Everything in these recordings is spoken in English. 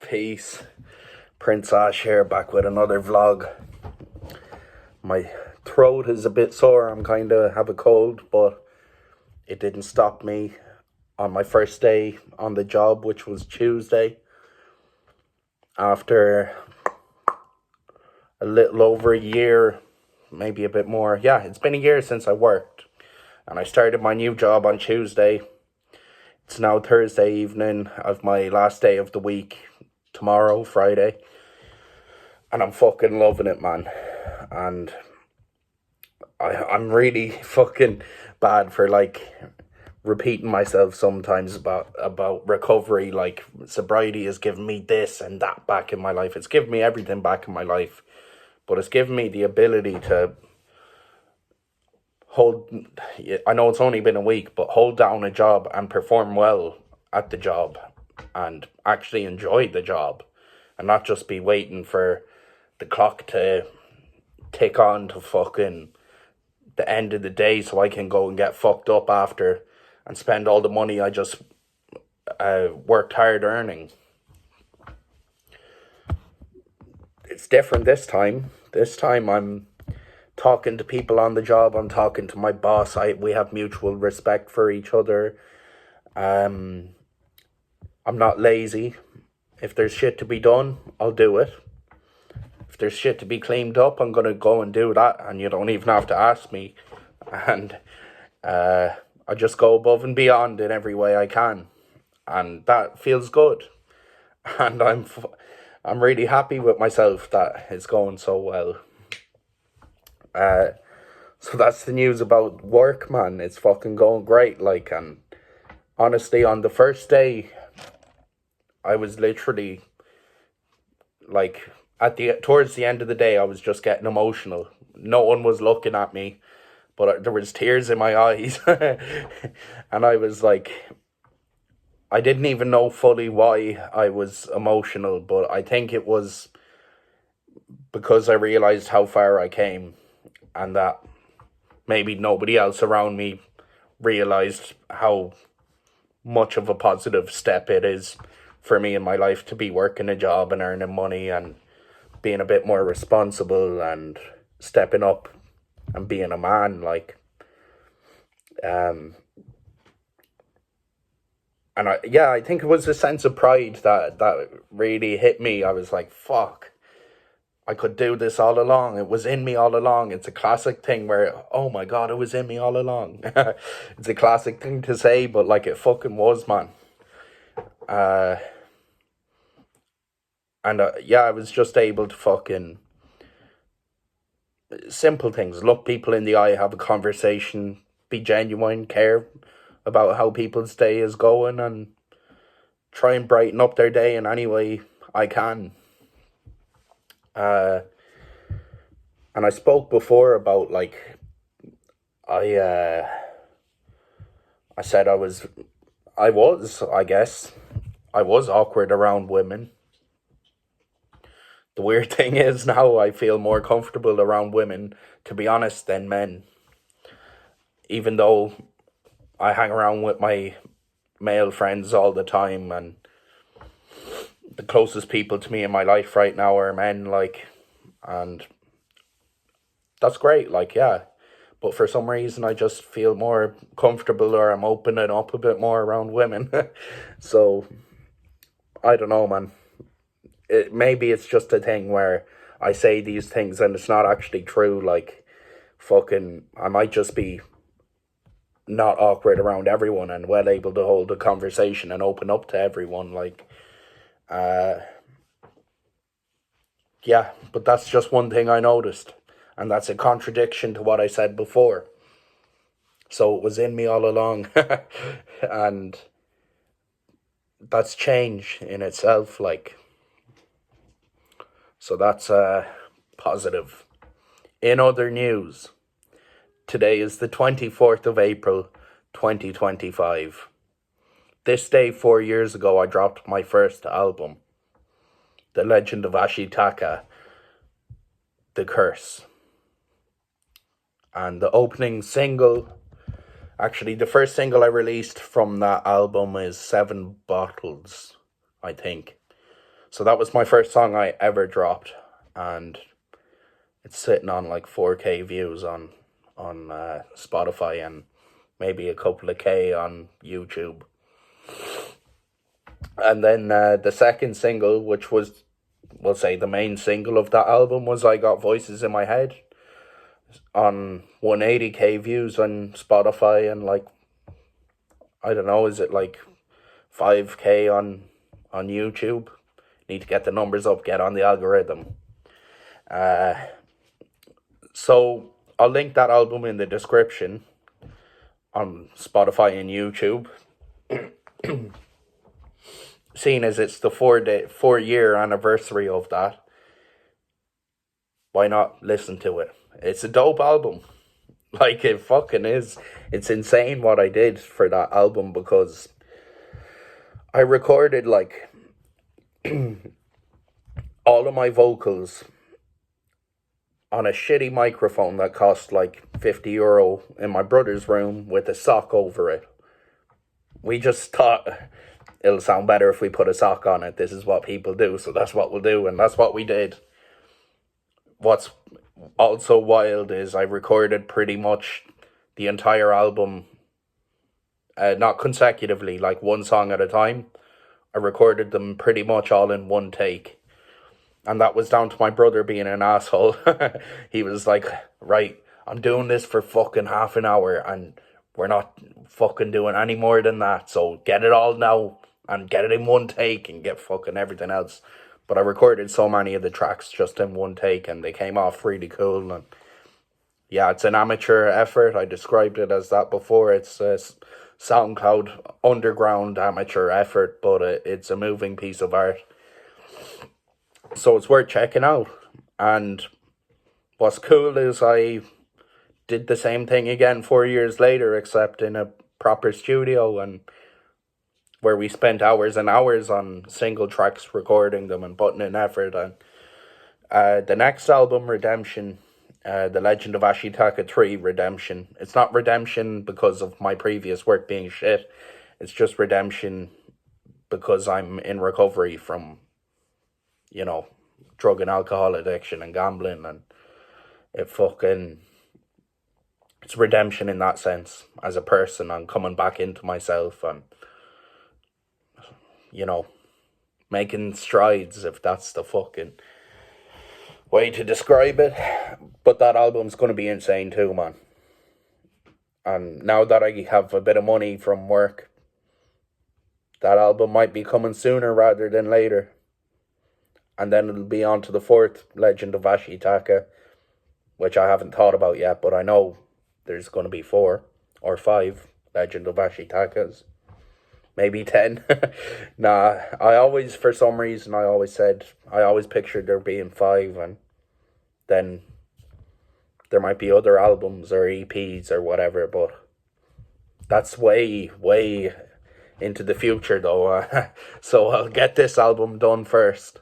Peace. Prince Ash here, back with another vlog. My throat is a bit sore. I'm kind of have a cold, but it didn't stop me on my first day on the job, which was Tuesday. After a little over a year, maybe a bit more. Yeah, it's been a year since I worked. And I started my new job on Tuesday. It's now Thursday evening of my last day of the week. Tomorrow, Friday. And I'm fucking loving it, man. And I'm really fucking bad for repeating myself sometimes about recovery. Like, sobriety has given me this and that back in my life. It's given me everything back in my life. But it's given me the ability to I know it's only been a week, but hold down a job and perform well at the job and actually enjoy the job and not just be waiting for the clock to tick on to fucking the end of the day so I can go and get fucked up after and spend all the money I just worked hard earning. It's different this time. This time I'm talking to people on the job. I'm talking to my boss. We have mutual respect for each other. I'm not lazy. If there's shit to be done, I'll do it. If there's shit to be cleaned up, I'm going to go and do that. And you don't even have to ask me. And I just go above and beyond in every way I can. And that feels good. And I'm really happy with myself that it's going so well. So that's the news about work, man. It's fucking going great. And honestly, on the first day, I was literally towards the end of the day, I was just getting emotional. No one was looking at me, but there was tears in my eyes. And I was I didn't even know fully why I was emotional, but I think it was because I realized how far I came and that maybe nobody else around me realized how much of a positive step it is for me in my life to be working a job and earning money and being a bit more responsible and stepping up and being a man. I think it was a sense of pride that really hit me. I was like, fuck, I could do this all along. It was in me all along. It's a classic thing where, oh my God, it was in me all along. It's a classic thing to say, but it fucking was, man. I was just able to fucking simple things. Look people in the eye, have a conversation, be genuine, care about how people's day is going, and try and brighten up their day in any way I can. And I spoke before about I said I was awkward around women. The weird thing is now I feel more comfortable around women, to be honest, than men. Even though I hang around with my male friends all the time, and the closest people to me in my life right now are men, and that's great, yeah. But for some reason, I just feel more comfortable, or I'm opening up a bit more around women. So, I don't know, man. Maybe it's just a thing where I say these things and it's not actually true. I might just be not awkward around everyone and well able to hold a conversation and open up to everyone. Yeah, but that's just one thing I noticed. And that's a contradiction to what I said before. So it was in me all along. And that's change in itself, So that's positive. In other news, today is the 24th of April, 2025. This day 4 years ago, I dropped my first album, The Legend of Ashitaka, The Curse. And the opening single, actually the first single I released from that album is 7 Bottles, I think. So that was my first song I ever dropped, and it's sitting on like 4K views on Spotify, and maybe a couple of K on YouTube. And then the second single, which was, we'll say, the main single of that album, was I Got Voices in My Head, on 180K views on Spotify, and like, I don't know, is it like 5K on YouTube? Need to get the numbers up, get on the algorithm. So I'll link that album in the description on Spotify and YouTube. Seeing as it's the 4-year anniversary of that, why not listen to it? It's a dope album. Like, it fucking is. It's insane what I did for that album, because I recorded like all of my vocals on a shitty microphone that cost like €50 in my brother's room with a sock over it. We just thought it'll sound better if we put a sock on it. This is what people do, so that's what we'll do, and that's what we did. What's also wild is I recorded pretty much the entire album, not consecutively, like one song at a time. I recorded them pretty much all in one take. And that was down to my brother being an asshole. He was like, right, I'm doing this for fucking half an hour, and we're not fucking doing any more than that. So get it all now and get it in one take and get fucking everything else. But I recorded so many of the tracks just in one take, and they came off really cool. And yeah, it's an amateur effort. I described it as that before. It's a SoundCloud underground amateur effort, but it's a moving piece of art. So it's worth checking out. And what's cool is I did the same thing again 4 years later, except in a proper studio, and where we spent hours and hours on single tracks, recording them and putting in effort. And the next album, Redemption, The Legend of Ashitaka 3, Redemption. It's not redemption because of my previous work being shit. It's just redemption because I'm in recovery from, drug and alcohol addiction and gambling, and it's redemption in that sense. As a person, I'm coming back into myself and, making strides, if that's the fucking way to describe it. But that album's going to be insane too, man. And now that I have a bit of money from work, that album might be coming sooner rather than later. And then it'll be on to the fourth Legend of Ashitaka, which I haven't thought about yet, but I know there's going to be 4 or 5 Legend of Ashitakas. Maybe 10. Nah, for some reason, I always pictured there being 5, and then there might be other albums or EPs or whatever, but that's way, way into the future though. So I'll get this album done first.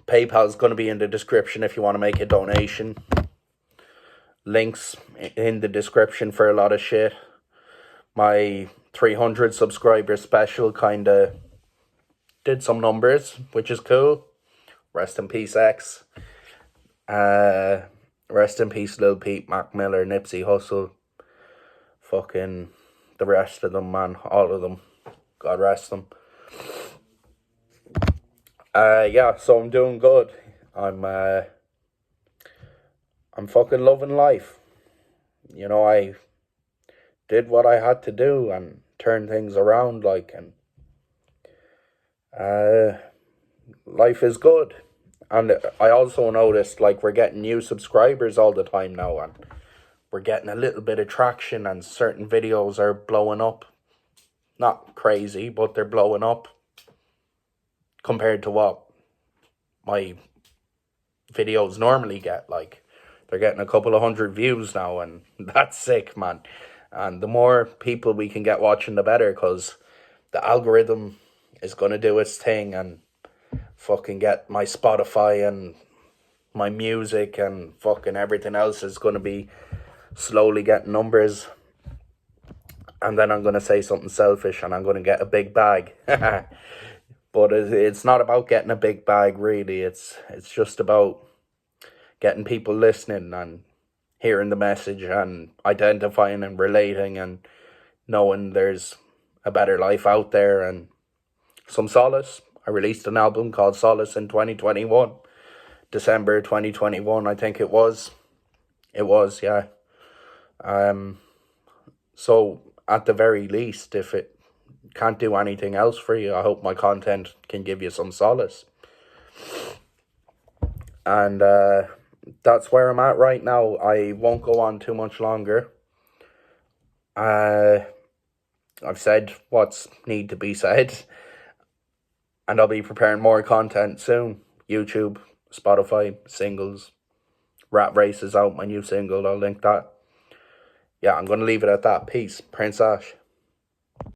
PayPal's going to be in the description if you want to make a donation. Links in the description for a lot of shit. My 300 subscriber special kind of did some numbers, which is cool. Rest in peace, X. Rest in peace, Lil Peep, Mac Miller, Nipsey Hussle. Fucking the rest of them, man. All of them. God rest them. Yeah, so I'm doing good. I'm fucking loving life. I did what I had to do and turn things around, and life is good. And I also noticed, we're getting new subscribers all the time now, and we're getting a little bit of traction, and certain videos are blowing up. Not crazy, but they're blowing up compared to what my videos normally get. They're getting a couple of 100 views now, and that's sick, man. And the more people we can get watching, the better, because the algorithm is going to do its thing and fucking get my Spotify and my music and fucking everything else is going to be slowly getting numbers. And then I'm going to say something selfish and I'm going to get a big bag. But it's not about getting a big bag, really. It's just about getting people listening and hearing the message and identifying and relating and knowing there's a better life out there and some solace. I released an album called Solace in 2021. December 2021, I think it was. It was, yeah. So at the very least, if it can't do anything else for you, I hope my content can give you some solace. And that's where I'm at right now. I won't go on too much longer. I've said what's need to be said, and I'll be preparing more content soon. YouTube, Spotify, singles. Rat Race is out, my new single. I'll link that. Yeah, I'm going to leave it at that. Peace. Prince Ash.